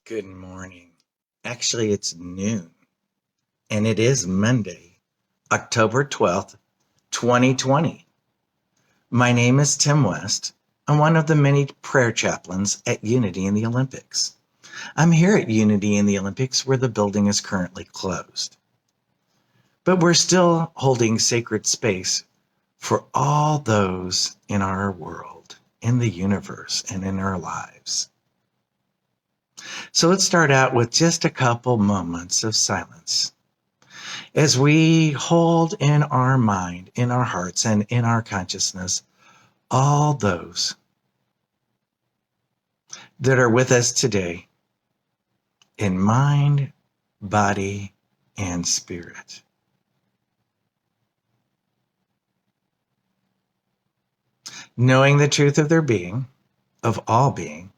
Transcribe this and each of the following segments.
Good morning. Actually, it's noon, and it is Monday, October 12th, 2020. My name is Tim West. I'm one of the many prayer chaplains at Unity in the Olympics. I'm here at Unity in the Olympics where the building is currently closed. But we're still holding sacred space for all those in our world, in the universe, and in our lives. So let's start out with just a couple moments of silence as we hold in our mind, in our hearts, and in our consciousness all those that are with us today in mind, body, and spirit. Knowing the truth of their being, of all being,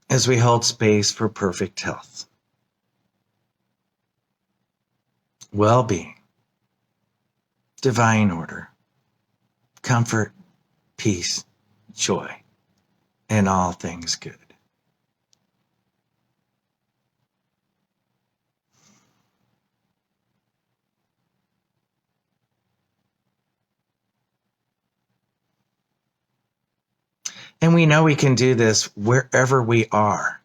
as we hold space for perfect health, well-being, divine order, comfort, peace, joy, and all things good. And we know we can do this wherever we are.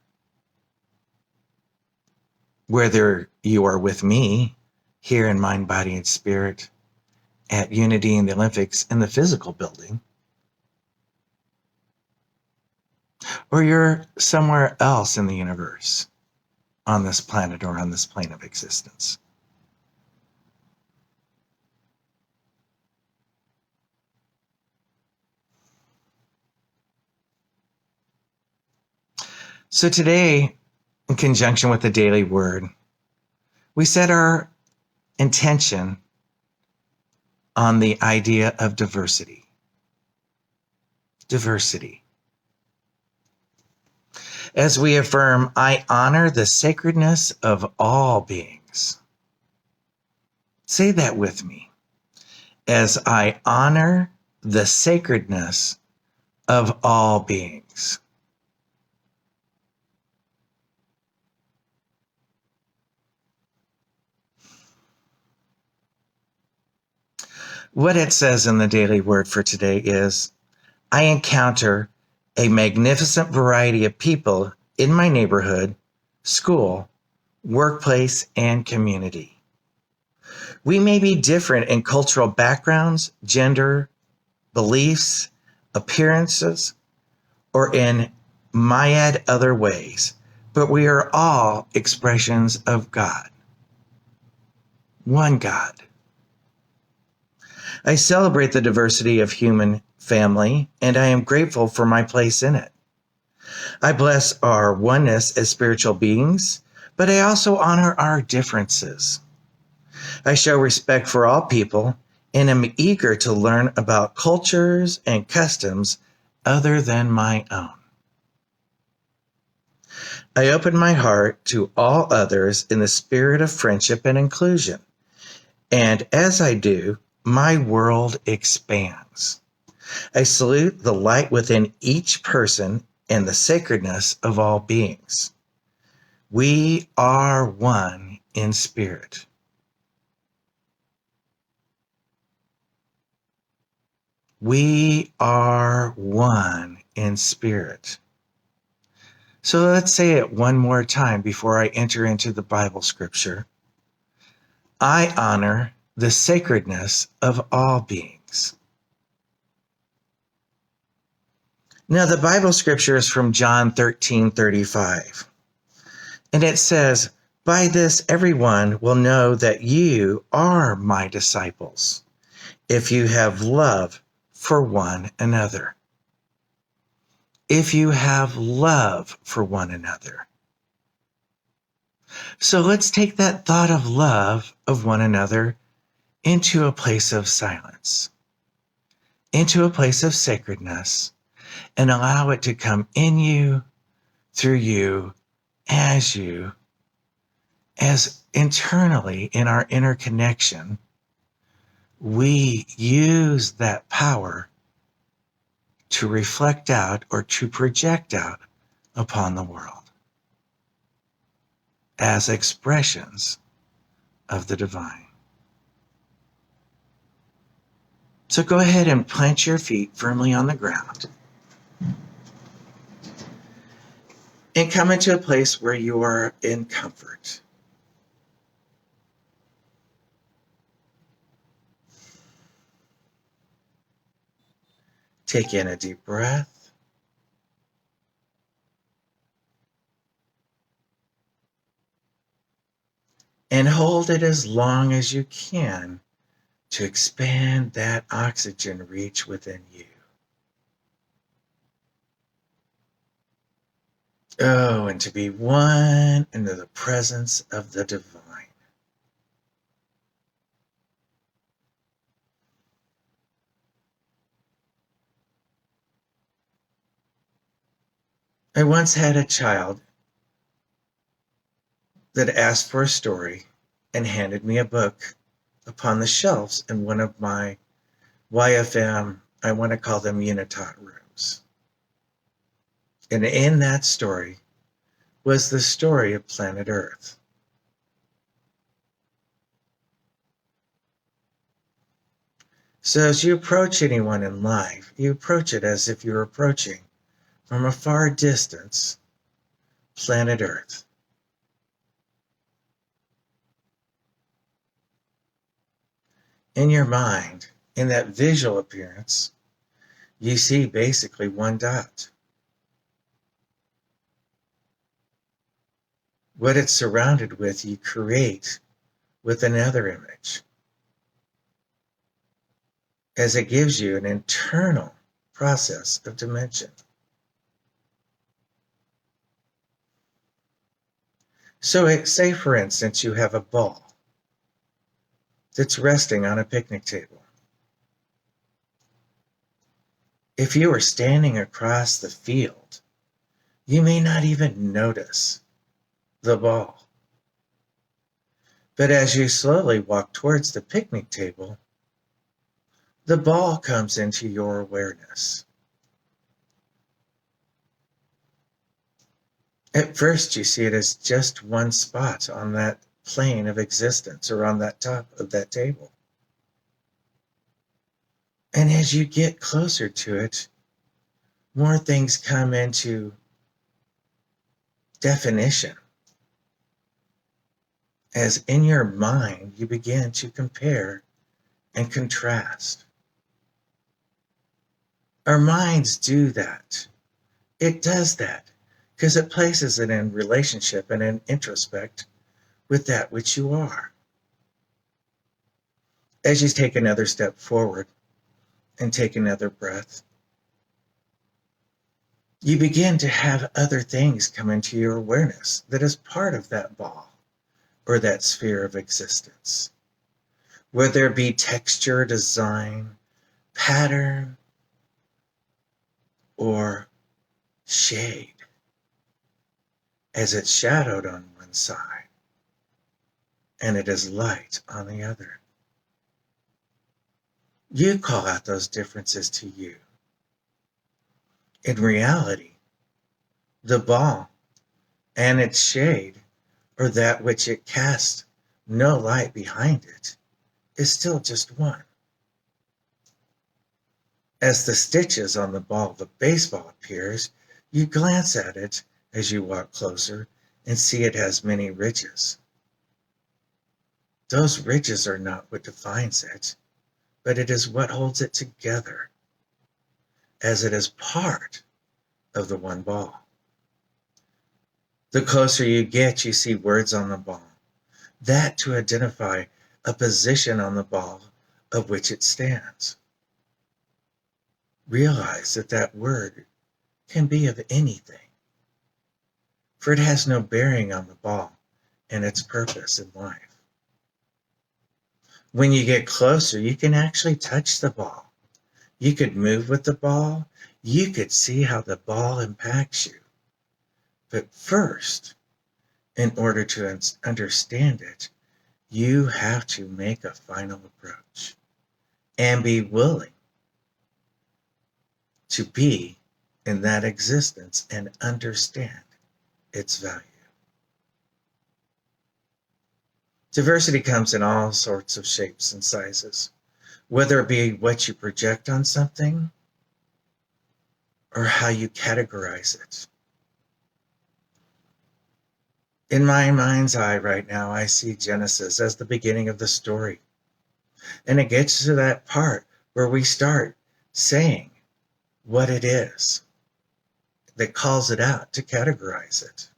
Whether you are with me here in mind, body, and spirit at Unity in the Olympics in the physical building, or you're somewhere else in the universe on this planet or on this plane of existence. So today, in conjunction with the daily word, we set our intention on the idea of diversity. Diversity. As we affirm, I honor the sacredness of all beings. Say that with me. As I honor the sacredness of all beings. What it says in the daily word for today is, I encounter a magnificent variety of people in my neighborhood, school, workplace, and community. We may be different in cultural backgrounds, gender, beliefs, appearances, or in myriad other ways, but we are all expressions of God. One God. I celebrate the diversity of human family, and I am grateful for my place in it. I bless our oneness as spiritual beings, but I also honor our differences. I show respect for all people and am eager to learn about cultures and customs other than my own. I open my heart to all others in the spirit of friendship and inclusion, and as I do, my world expands. I salute the light within each person and the sacredness of all beings. We are one in spirit. We are one in spirit. So let's say it one more time before I enter into the Bible scripture. I honor the sacredness of all beings. Now, the Bible scripture is from John 13:35. And it says, by this everyone will know that you are my disciples, if you have love for one another. If you have love for one another. So let's take that thought of love of one another into a place of silence, into a place of sacredness, and allow it to come in you, through you, as internally in our inner connection, we use that power to reflect out or to project out upon the world as expressions of the divine. So go ahead and plant your feet firmly on the ground and come into a place where you are in comfort. Take in a deep breath. And hold it as long as you can to expand that oxygen reach within you. Oh, and to be one into the presence of the divine. I once had a child that asked for a story and handed me a book upon the shelves in one of my YFM, I want to call them Unitaught rooms. And in that story was the story of planet Earth. So as you approach anyone in life, you approach it as if you're approaching from a far distance planet Earth. In your mind, in that visual appearance, you see basically one dot. What it's surrounded with, you create with another image, as it gives you an internal process of dimension. So say, for instance, you have a ball that's resting on a picnic table. If you were standing across the field, you may not even notice the ball. But as you slowly walk towards the picnic table, the ball comes into your awareness. At first, you see it as just one spot on that plane of existence or on that top of that table. And as you get closer to it, more things come into definition. As in your mind, you begin to compare and contrast. Our minds do that. It does that because it places it in relationship and in introspect with that which you are. As you take another step forward and take another breath, you begin to have other things come into your awareness that is part of that ball or that sphere of existence. Whether it be texture, design, pattern, or shade, as it's shadowed on one side and it is light on the other. You call out those differences to you. In reality, the ball and its shade, or that which it casts no light behind it, is still just one. As the stitches on the ball of a baseball appears, you glance at it as you walk closer and see it has many ridges. Those ridges are not what defines it, but it is what holds it together, as it is part of the one ball. The closer you get, you see words on the ball, that to identify a position on the ball of which it stands. Realize that that word can be of anything, for it has no bearing on the ball and its purpose in life. When you get closer, you can actually touch the ball. You could move with the ball. You could see how the ball impacts you. But first, in order to understand it, you have to make a final approach. and be willing to be in that existence and understand its value. Diversity comes in all sorts of shapes and sizes, whether it be what you project on something or how you categorize it. In my mind's eye right now, I see Genesis as the beginning of the story. And it gets to that part where we start saying what it is that calls it out to categorize it,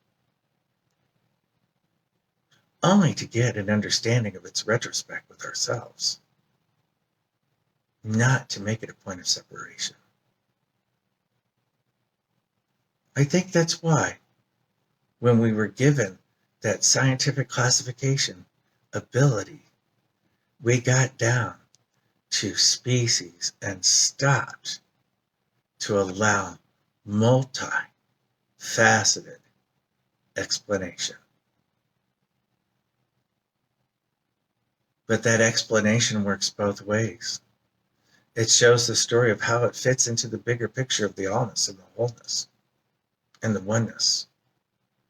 only to get an understanding of its retrospect with ourselves, not to make it a point of separation. I think that's why when we were given that scientific classification ability, we got down to species and stopped to allow multi-faceted explanation. But that explanation works both ways. It shows the story of how it fits into the bigger picture of the allness and the wholeness and the oneness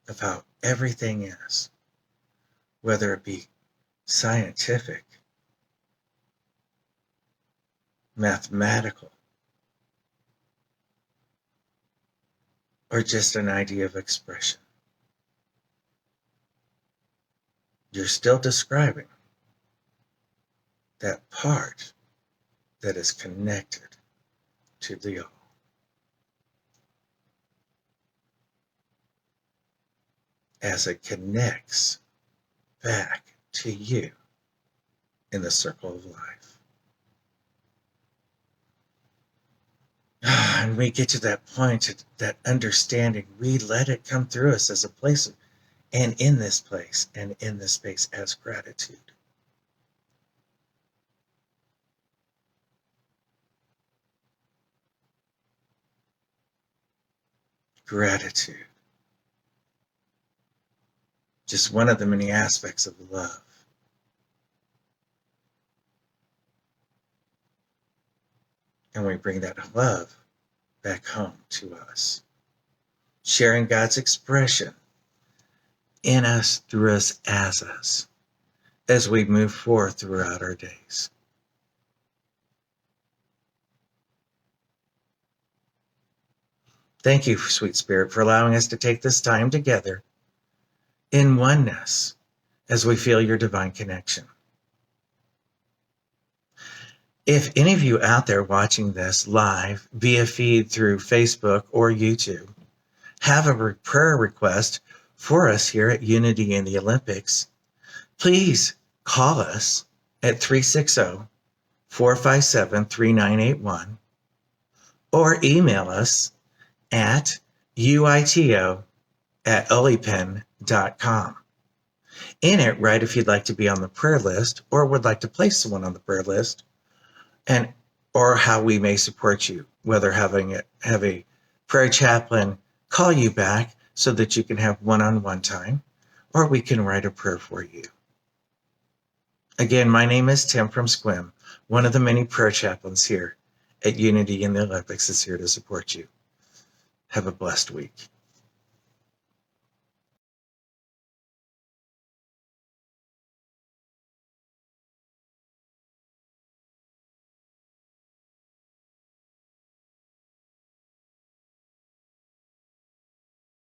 of how everything is, whether it be scientific, mathematical, or just an idea of expression. You're still describing that part that is connected to the all. As it connects back to you in the circle of life. And we get to that point, that understanding, we let it come through us as a place of, and in this place and in this space as gratitude. Gratitude. Just one of the many aspects of love. And we bring that love back home to us. Sharing God's expression in us, through us, as us, as we move forth throughout our days. Thank you, sweet Spirit, for allowing us to take this time together in oneness as we feel your divine connection. If any of you out there watching this live via feed through Facebook or YouTube have a prayer request for us here at Unity in the Olympics, please call us at 360-457-3981 or email us at uito@ulipen.com. In it, write if you'd like to be on the prayer list or would like to place someone on the prayer list, and or how we may support you, whether have a prayer chaplain call you back so that you can have one-on-one time, or we can write a prayer for you. Again, my name is Tim from Squim. One of the many prayer chaplains here at Unity in the Olympics is here to support you. Have a blessed week.